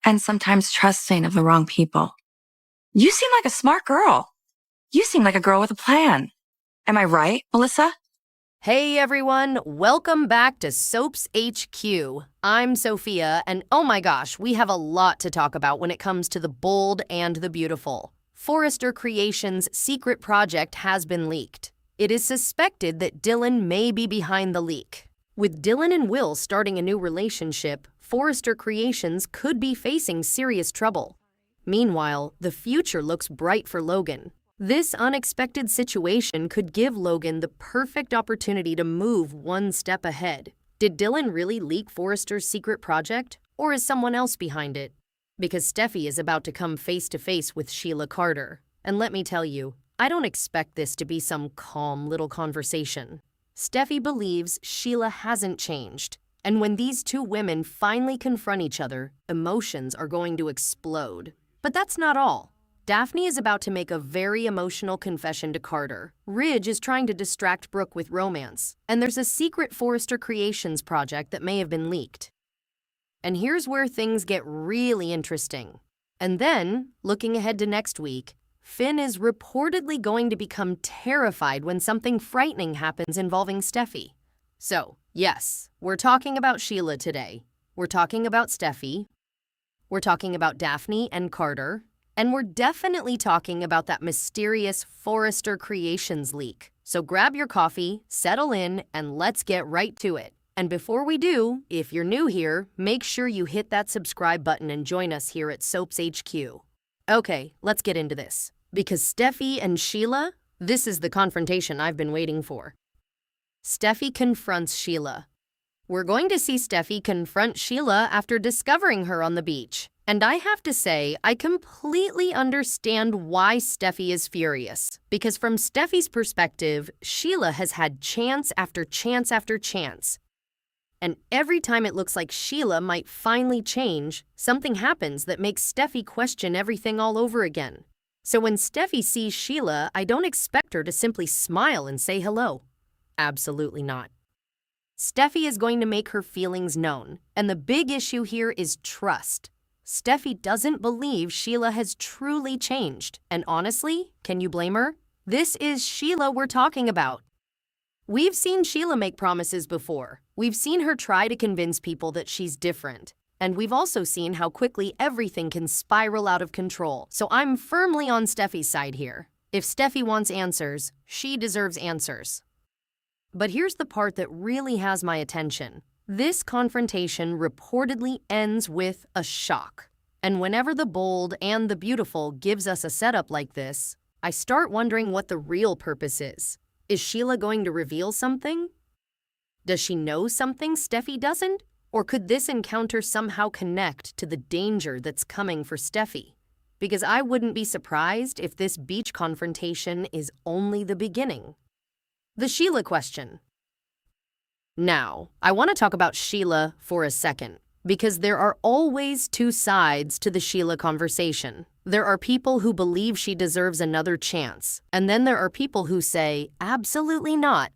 and sometimes trusting of the wrong people. You seem like a smart girl. You seem like a girl with a plan. Am I right, Melissa? Hey everyone, welcome back to Soaps HQ. I'm Sophia, and oh my gosh, we have a lot to talk about when it comes to the bold and the beautiful. Forrester Creations' secret project has been leaked. It is suspected that Dylan may be behind the leak. With Dylan and Will starting a new relationship, Forrester Creations could be facing serious trouble. Meanwhile, the future looks bright for Logan. This unexpected situation could give Logan the perfect opportunity to move one step ahead. Did Dylan really leak Forrester's secret project, or is someone else behind it? Because Steffi is about to come face-to-face with Sheila Carter. And let me tell you, I don't expect this to be some calm little conversation. Steffi believes Sheila hasn't changed. And when these two women finally confront each other, emotions are going to explode. But that's not all. Daphne is about to make a very emotional confession to Carter. Ridge is trying to distract Brooke with romance. And there's a secret Forrester Creations project that may have been leaked. And here's where things get really interesting. And then, looking ahead to next week, Finn is reportedly going to become terrified when something frightening happens involving Steffi. So, yes, we're talking about Sheila today. We're talking about Steffi. We're talking about Daphne and Carter. And we're definitely talking about that mysterious Forrester Creations leak. So grab your coffee, settle in, and let's get right to it. And before we do, if you're new here, make sure you hit that subscribe button and join us here at Soaps HQ. Okay, let's get into this. Because Steffi and Sheila, this is the confrontation I've been waiting for. Steffi confronts Sheila. We're going to see Steffi confront Sheila after discovering her on the beach. And I have to say, I completely understand why Steffi is furious. Because from Steffi's perspective, Sheila has had chance after chance after chance. And every time it looks like Sheila might finally change, something happens that makes Steffi question everything all over again. So when Steffi sees Sheila, I don't expect her to simply smile and say hello. Absolutely not. Steffi is going to make her feelings known. And the big issue here is trust. Steffi doesn't believe Sheila has truly changed. And honestly, can you blame her? This is Sheila we're talking about. We've seen Sheila make promises before. We've seen her try to convince people that she's different. And we've also seen how quickly everything can spiral out of control. So I'm firmly on Steffi's side here. If Steffi wants answers, she deserves answers. But here's the part that really has my attention. This confrontation reportedly ends with a shock. And whenever the bold and the beautiful gives us a setup like this, I start wondering what the real purpose is. Is Sheila going to reveal something? Does she know something Steffi doesn't? Or could this encounter somehow connect to the danger that's coming for Steffi? Because I wouldn't be surprised if this beach confrontation is only the beginning. The Sheila question. Now, I want to talk about Sheila for a second, because there are always two sides to the Sheila conversation. There are people who believe she deserves another chance, and then there are people who say, absolutely not.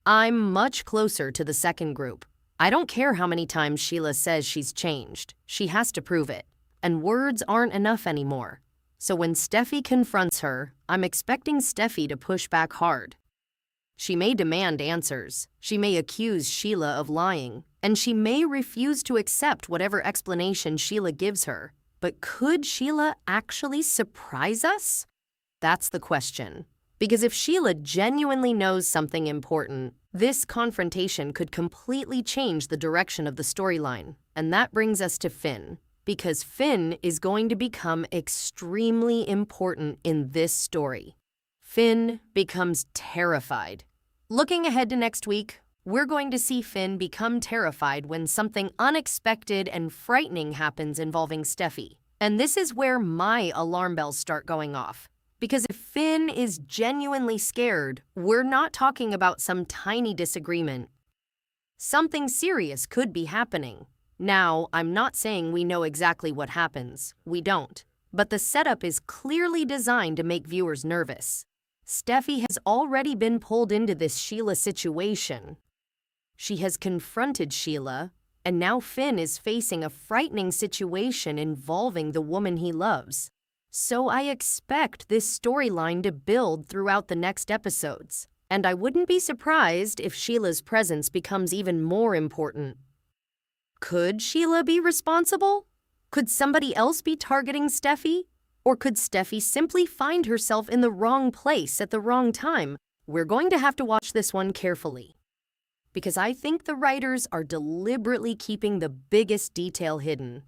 I'm much closer to the second group. I don't care how many times Sheila says she's changed. She has to prove it, and words aren't enough anymore. So when Steffi confronts her, I'm expecting Steffi to push back hard. She may demand answers, she may accuse Sheila of lying, and she may refuse to accept whatever explanation Sheila gives her. But could Sheila actually surprise us? That's the question. Because if Sheila genuinely knows something important, this confrontation could completely change the direction of the storyline. And that brings us to Finn. Because Finn is going to become extremely important in this story. Finn becomes terrified. Looking ahead to next week, we're going to see Finn become terrified when something unexpected and frightening happens involving Steffi. And this is where my alarm bells start going off. Because if Finn is genuinely scared, we're not talking about some tiny disagreement. Something serious could be happening. Now, I'm not saying we know exactly what happens. We don't. But the setup is clearly designed to make viewers nervous. Steffi has already been pulled into this Sheila situation. She has confronted Sheila, And now Finn is facing a frightening situation involving the woman he loves. So I expect this storyline to build throughout the next episodes. And I wouldn't be surprised if Sheila's presence becomes even more important. Could Sheila be responsible? Could somebody else be targeting Steffi? Or could Steffi simply find herself in the wrong place at the wrong time? We're going to have to watch this one carefully, because I think the writers are deliberately keeping the biggest detail hidden.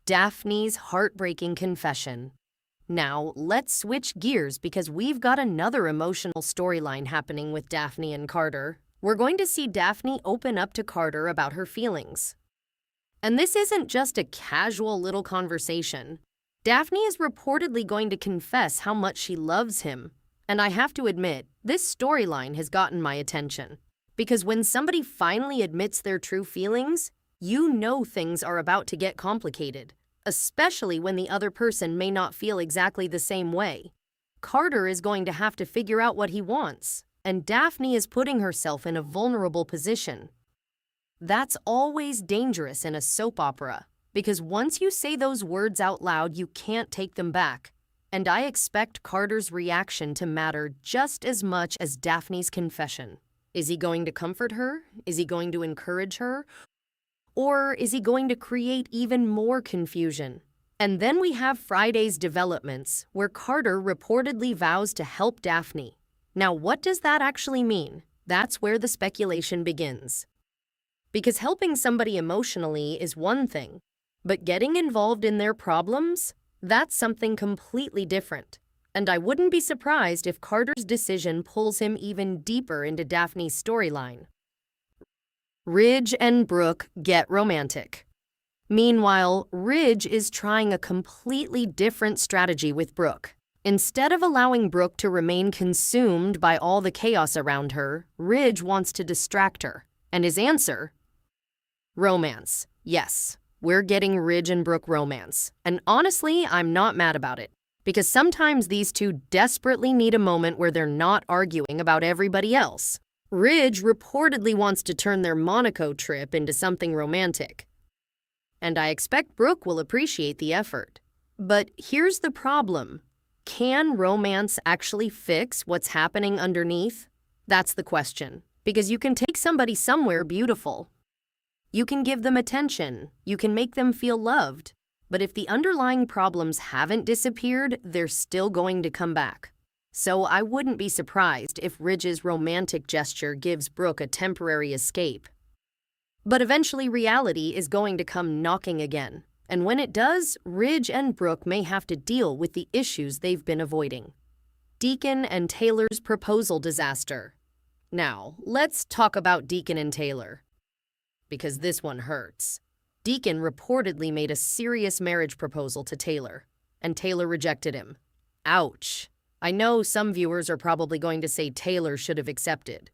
Daphne's heartbreaking confession. Now, let's switch gears because we've got another emotional storyline happening with Daphne and Carter. We're going to see Daphne open up to Carter about her feelings. And this isn't just a casual little conversation. Daphne is reportedly going to confess how much she loves him. And I have to admit, this storyline has gotten my attention. Because when somebody finally admits their true feelings, you know things are about to get complicated, especially when the other person may not feel exactly the same way. Carter is going to have to figure out what he wants, and Daphne is putting herself in a vulnerable position. That's always dangerous in a soap opera, because once you say those words out loud, you can't take them back. And I expect Carter's reaction to matter just as much as Daphne's confession. Is he going to comfort her? Is he going to encourage her? Or is he going to create even more confusion? And then we have Friday's developments, where Carter reportedly vows to help Daphne. Now, what does that actually mean? That's where the speculation begins. Because helping somebody emotionally is one thing, but getting involved in their problems, that's something completely different. And I wouldn't be surprised if Carter's decision pulls him even deeper into Daphne's storyline. Ridge and Brooke get romantic. Meanwhile, Ridge is trying a completely different strategy with Brooke. Instead of allowing Brooke to remain consumed by all the chaos around her, Ridge wants to distract her. And his answer? Romance. Yes, we're getting Ridge and Brooke romance. And honestly, I'm not mad about it. Because sometimes these two desperately need a moment where they're not arguing about everybody else. Ridge reportedly wants to turn their Monaco trip into something romantic. And I expect Brooke will appreciate the effort. But here's the problem. Can romance actually fix what's happening underneath? That's the question. Because you can take somebody somewhere beautiful. You can give them attention. You can make them feel loved. But if the underlying problems haven't disappeared, they're still going to come back. So I wouldn't be surprised if Ridge's romantic gesture gives Brooke a temporary escape. But eventually reality is going to come knocking again. And when it does, Ridge and Brooke may have to deal with the issues they've been avoiding. Deacon and Taylor's proposal disaster. Now, let's talk about Deacon and Taylor. Because this one hurts. Deacon reportedly made a serious marriage proposal to Taylor, and Taylor rejected him. Ouch. I know some viewers are probably going to say Taylor should have accepted.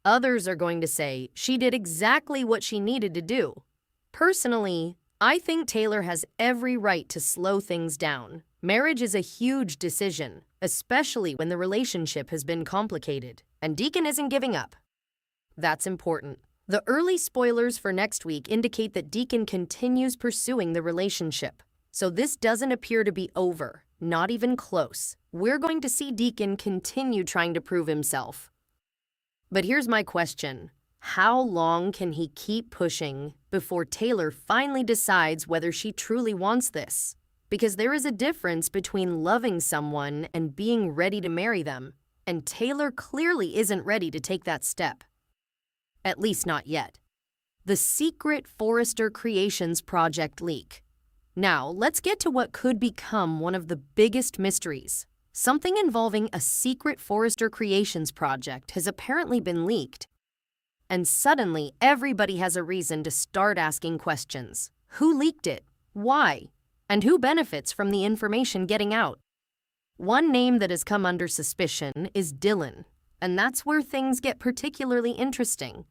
Others are going to say she did exactly what she needed to do. Personally, I think Taylor has every right to slow things down. Marriage is a huge decision, especially when the relationship has been complicated, and Deacon isn't giving up. That's important. The early spoilers for next week indicate that Deacon continues pursuing the relationship. So this doesn't appear to be over, not even close. We're going to see Deacon continue trying to prove himself. But here's my question. How long can he keep pushing before Taylor finally decides whether she truly wants this? Because there is a difference between loving someone and being ready to marry them, and Taylor clearly isn't ready to take that step. At least not yet. The secret Forrester Creations project leak. Now, let's get to what could become one of the biggest mysteries. Something involving a secret Forrester Creations project has apparently been leaked. And suddenly, everybody has a reason to start asking questions. Who leaked it? Why? And who benefits from the information getting out? One name that has come under suspicion is Dylan, and that's where things get particularly interesting.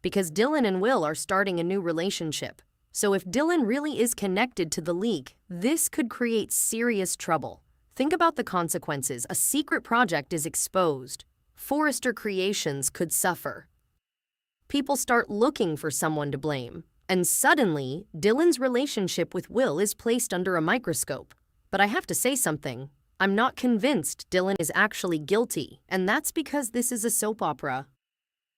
Because Dylan and Will are starting a new relationship. So if Dylan really is connected to the leak, this could create serious trouble. Think about the consequences. A secret project is exposed. Forrester Creations could suffer. People start looking for someone to blame. And suddenly, Dylan's relationship with Will is placed under a microscope. But I have to say something. I'm not convinced Dylan is actually guilty, and that's because this is a soap opera.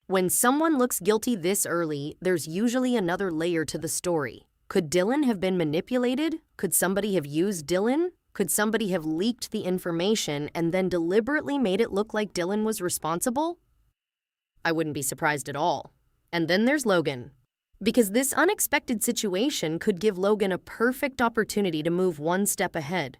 When someone looks guilty this early, there's usually another layer to the story. Could Dylan have been manipulated? Could somebody have used Dylan? Could somebody have leaked the information and then deliberately made it look like Dylan was responsible? I wouldn't be surprised at all. And then there's Logan. Because this unexpected situation could give Logan a perfect opportunity to move one step ahead.